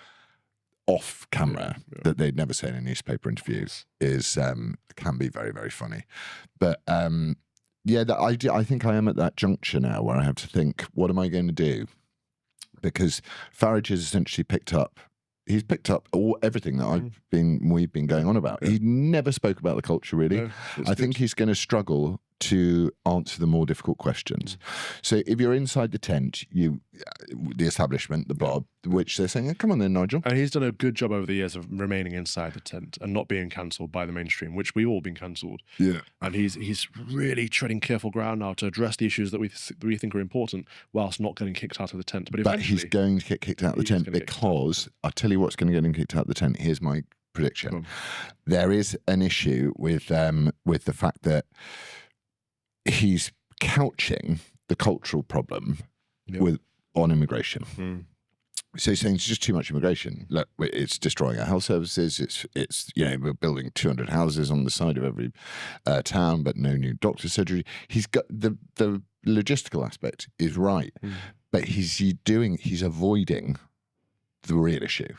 off camera that they'd never say in a newspaper interview is can be very, very funny. But I think I am at that juncture now where I have to think, what am I going to do? Because Farage has essentially picked up everything that we've been going on about. He never spoke about the culture, really. No, I think he's going to struggle to answer the more difficult questions. So if you're inside the tent, the establishment, the Bob, which they're saying, come on then, Nigel. And he's done a good job over the years of remaining inside the tent and not being cancelled by the mainstream, which we've all been cancelled. Yeah. And he's really treading careful ground now to address the issues that we think are important, whilst not getting kicked out of the tent. But he's going to get kicked out of the tent, because I'll tell you what's going to get him kicked out of the tent. Here's my prediction. There is an issue with the fact that he's couching the cultural problem on immigration. So he's saying it's just too much immigration. Look, it's destroying our health services. It's we're building 200 houses on the side of every town, but no new doctor surgery. He's got the logistical aspect is right, but he's avoiding the real issue,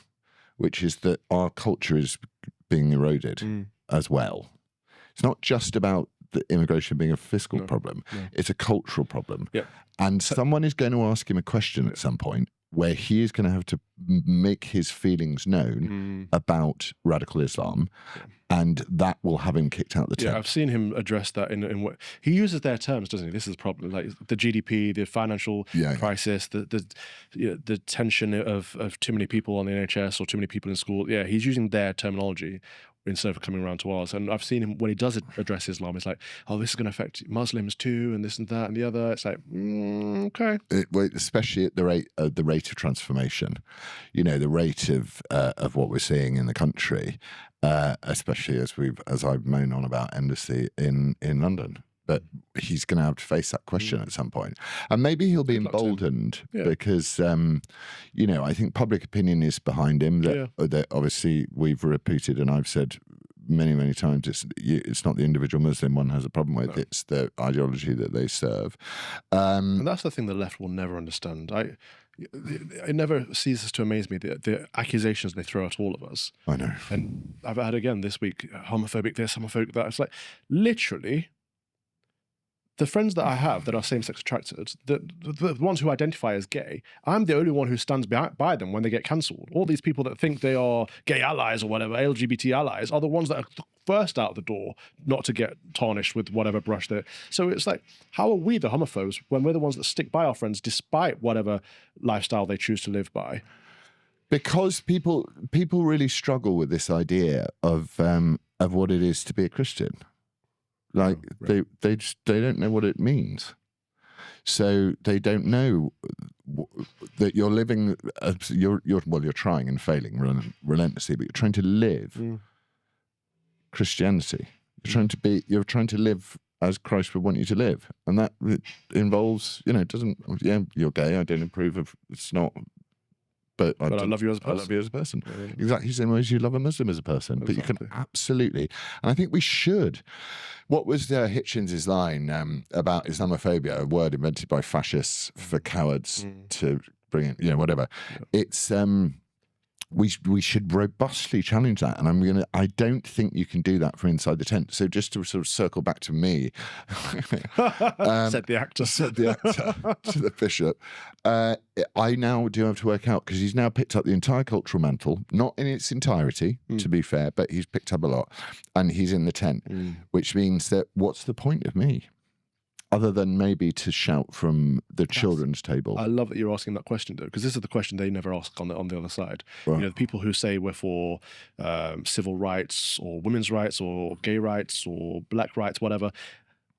which is that our culture is being eroded as well. It's not just about the immigration being a fiscal problem. No. It's a cultural problem. Yep. And someone is going to ask him a question at some point where he is going to have to make his feelings known about radical Islam, and that will have him kicked out the tent. Yeah, I've seen him address that in what he uses their terms, doesn't he? This is the problem, like the GDP, the financial crisis, the tension of too many people on the NHS or too many people in school. Yeah, he's using their terminology instead of coming around to ours. And I've seen him, when he does address Islam, it's like, oh, this is going to affect Muslims too, and this and that and the other. It's like, okay. Especially at the rate of transformation, the rate of what we're seeing in the country, especially as I've moaned on about endlessly in London. But he's going to have to face that question at some point. And maybe he'll be emboldened because, I think public opinion is behind him. That obviously we've repeated, and I've said many, many times, it's not the individual Muslim one has a problem with, it's the ideology that they serve. And that's the thing the left will never understand. It never ceases to amaze me, the accusations they throw at all of us. I know. And I've had again this week, homophobic this, homophobic that. It's like, literally, the friends that I have that are same-sex attracted, the ones who identify as gay, I'm the only one who stands by them when they get cancelled. All these people that think they are gay allies or whatever, LGBT allies, are the ones that are first out the door not to get tarnished with whatever brush they're... So it's like, how are we the homophobes when we're the ones that stick by our friends despite whatever lifestyle they choose to live by? Because people really struggle with this idea of what it is to be a Christian. Like they don't know what it means, so they don't know that you're living. You're trying and failing relentlessly, but you're trying to live Christianity. You're trying to live as Christ would want you to live, and that involves you're gay. I don't approve of. It's not. but I love you as a person. I love you as a person. Exactly the same way as you love a Muslim as a person. But you can absolutely, and I think we should. What was Hitchens' line about Islamophobia, a word invented by fascists for cowards to bring in, whatever. It's we should robustly challenge that, and I don't think you can do that from inside the tent. So just to sort of circle back to me, said the actor to the bishop, I now do have to work out, because he's now picked up the entire cultural mantle, not in its entirety, to be fair, but he's picked up a lot, and he's in the tent, which means that what's the point of me? Other than maybe to shout from the children's table. I love that you're asking that question, though, because this is the question they never ask on the other side. Right. The people who say we're for civil rights or women's rights or gay rights or black rights, whatever,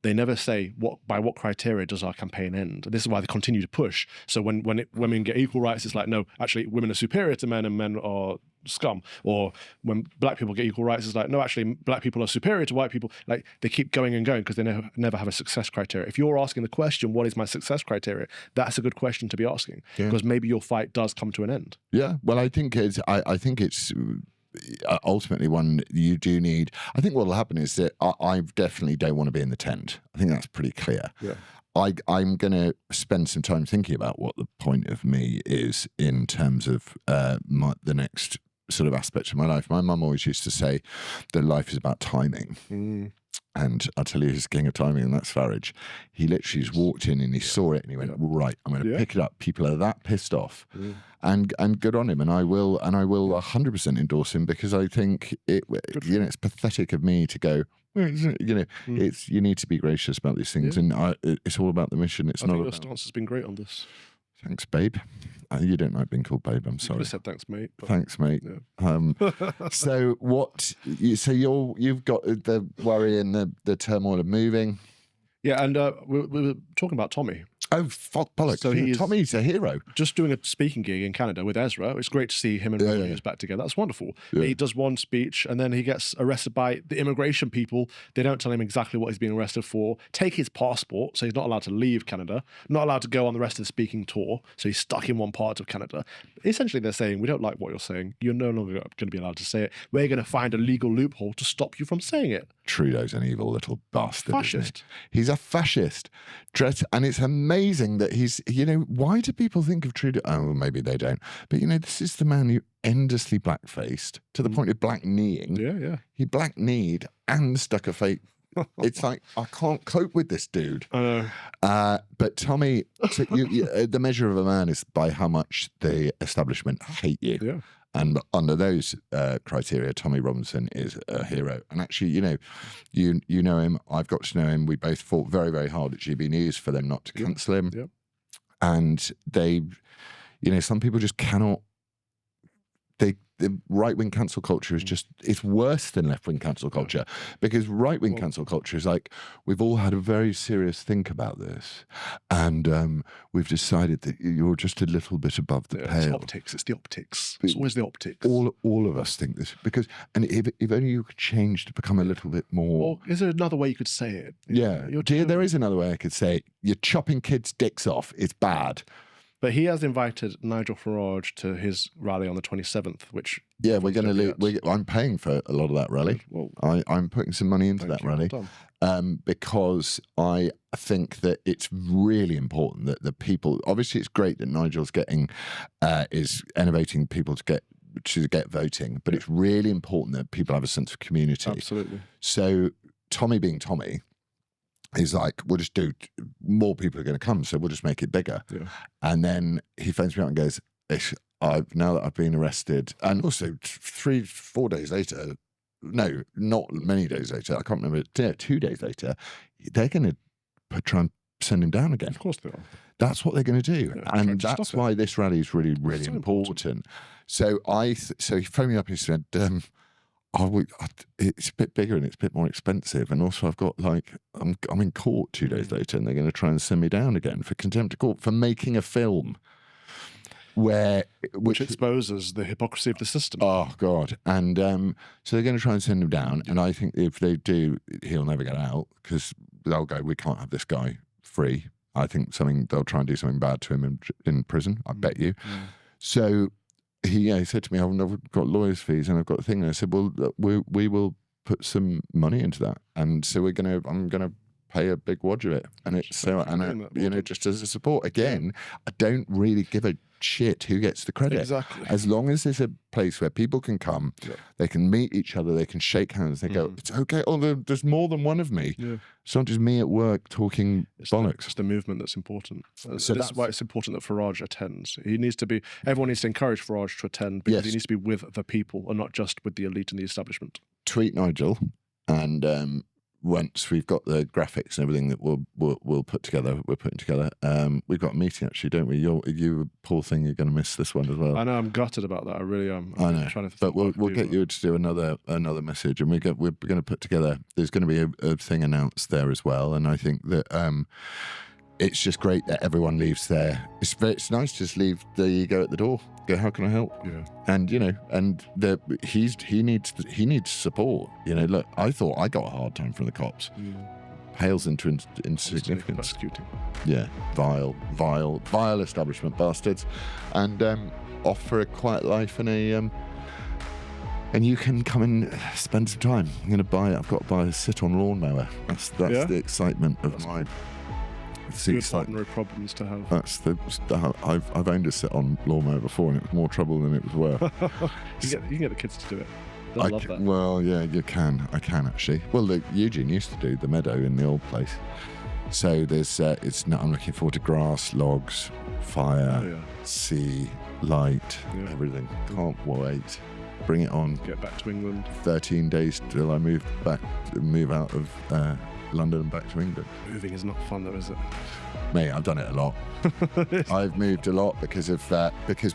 they never say by what criteria does our campaign end. This is why they continue to push. So when women get equal rights, it's like, no, actually women are superior to men and men are scum. Or when black people get equal rights, it's like, no, actually black people are superior to white people. Like, they keep going and going because they never have a success criteria. If you're asking the question, what is my success criteria? That's a good question to be asking, because maybe your fight does come to an end. Yeah, well, I think it's ultimately one you do need. I think what will happen is that I definitely don't want to be in the tent. I think that's pretty clear. Yeah. I'm going to spend some time thinking about what the point of me is in terms of the next sort of aspect of my life. My mum always used to say that life is about timing. And I'll tell you, he's king of timing, and that's Farage. He literally just walked in and he saw it and he went, right, I'm going to pick it up. People are that pissed off, and good on him. And I will 100% endorse him, because I think it's pathetic of me to go, it's, you need to be gracious about these things, and it's all about the mission. I think your stance has been great on this. Thanks, babe. You don't like being called babe. I'm sorry. You could have said thanks, mate. Thanks, mate. Yeah. So what? So you've got the worry and the turmoil of moving. Yeah, and we were talking about Tommy. Oh, fuck bollocks. So Tommy's a hero. Just doing a speaking gig in Canada with Ezra. It's great to see him and Williams back together. That's wonderful. Yeah. He does one speech and then he gets arrested by the immigration people. They don't tell him exactly what he's being arrested for. Take his passport, so he's not allowed to leave Canada. Not allowed to go on the rest of the speaking tour. So he's stuck in one part of Canada. Essentially, they're saying, we don't like what you're saying. You're no longer going to be allowed to say it. We're going to find a legal loophole to stop you from saying it. Trudeau's an evil little bastard. Fascist. He's a fascist. And it's amazing that he's, why do people think of Trudeau? Oh, maybe they don't. But, this is the man who endlessly black-faced to the point of black-kneeing. Yeah. He black-kneed and stuck a fake. It's like, I can't cope with this dude. I know. But Tommy, so the measure of a man is by how much the establishment hate you. Yeah. And under those criteria, Tommy Robinson is a hero. And actually, you know him. I've got to know him. We both fought very, very hard at GB News for them not to cancel him. Yep. And they, some people just cannot. The right-wing cancel culture is it's worse than left-wing cancel culture, because right-wing cancel culture is like, we've all had a very serious think about this, and we've decided that you're just a little bit above the pale. It's the optics. It's always the optics. All of us think this, because, and if only you could change to become a little bit more. Or is there another way you could say it? Yeah, there is another way I could say it. You're chopping kids' dicks off. It's bad. But he has invited Nigel Farage to his rally on the 27th, which... Yeah, we're going to... I'm paying for a lot of that rally. Well, I'm putting some money into that rally. Because I think that it's really important that the people... Obviously, it's great that Nigel's is innovating people to get voting, but it's really important that people have a sense of community. Absolutely. So Tommy being Tommy... He's like, we'll just do, more people are going to come, so we'll just make it bigger. Yeah. And then he phones me up and goes, now that I've been arrested, and also 3-4 days later, no, not many days later, I can't remember, 2 days later, they're going to try and send him down again. Of course they are. That's what they're going to do. Yeah, and that's why this rally is really, really important. So so he phoned me up and he said, it's a bit bigger and it's a bit more expensive, and also I've got I'm in court 2 days later, and they're going to try and send me down again for contempt of court for making a film which exposes the hypocrisy of the system. Oh God! And so they're going to try and send him down, and I think if they do, he'll never get out, because they'll go, we can't have this guy free. I think they'll try and do something bad to him in prison. I bet you. Yeah. So he said to me, I've got lawyers' fees and I've got a thing. And I said, well, we will put some money into that. And so I'm going to pay a big wad of it. And it's just as a support. Again, I don't really give a shit who gets the credit. Exactly. As long as there's a place where people can come, they can meet each other, they can shake hands, they go, it's okay, there's more than one of me. Yeah. It's not just me at work talking bollocks. It's the movement that's important. So that's why it's important that Farage attends. Everyone needs to encourage Farage to attend, because he needs to be with the people and not just with the elite and the establishment. Tweet Nigel, and once we've got the graphics and everything that we're putting together, we've got a meeting actually, don't we? You poor thing, you're going to miss this one as well. I know, I'm gutted about that. I really am. I know, but we'll get you to do another message, and we're going to put together. There's going to be a thing announced there as well, and I think that it's just great that everyone leaves there. It's nice to just leave the ego at the door. Go, how can I help? Yeah. And he needs support. Look, I thought I got a hard time from the cops. Pales into insignificance. Persecuting. Yeah, vile establishment bastards, and offer a quiet life and you can come and spend some time. I've got to buy a sit-on lawnmower. That's the excitement of mine. Good ordinary problems to have. That's I've owned a sit-on lawnmower before, and it was more trouble than it was worth. You can get the kids to do it. They'll love that. Well, yeah, you can. I can actually. Well, Eugene used to do the meadow in the old place. So there's I'm looking forward to grass, logs, fire, sea, light, everything. Can't wait. Bring it on. Get back to England. 13 days till I move out of London and back to England. Moving is not fun though, is it? Mate, I've done it a lot. I've moved a lot because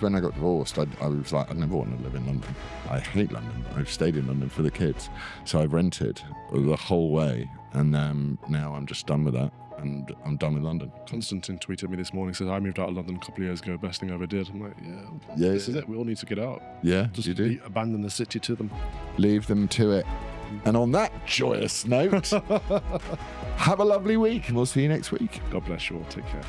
when I got divorced, I was like, I never want to live in London. I hate London. I've stayed in London for the kids. So I've rented the whole way, and now I'm just done with that, and I'm done with London. Constantine tweeted me this morning, says, I moved out of London a couple of years ago, best thing I ever did. I'm like, this is it. We all need to get out. Yeah, just you do. Abandon the city to them. Leave them to it. And on that joyous note, have a lovely week, and we'll see you next week. God bless you all. Take care.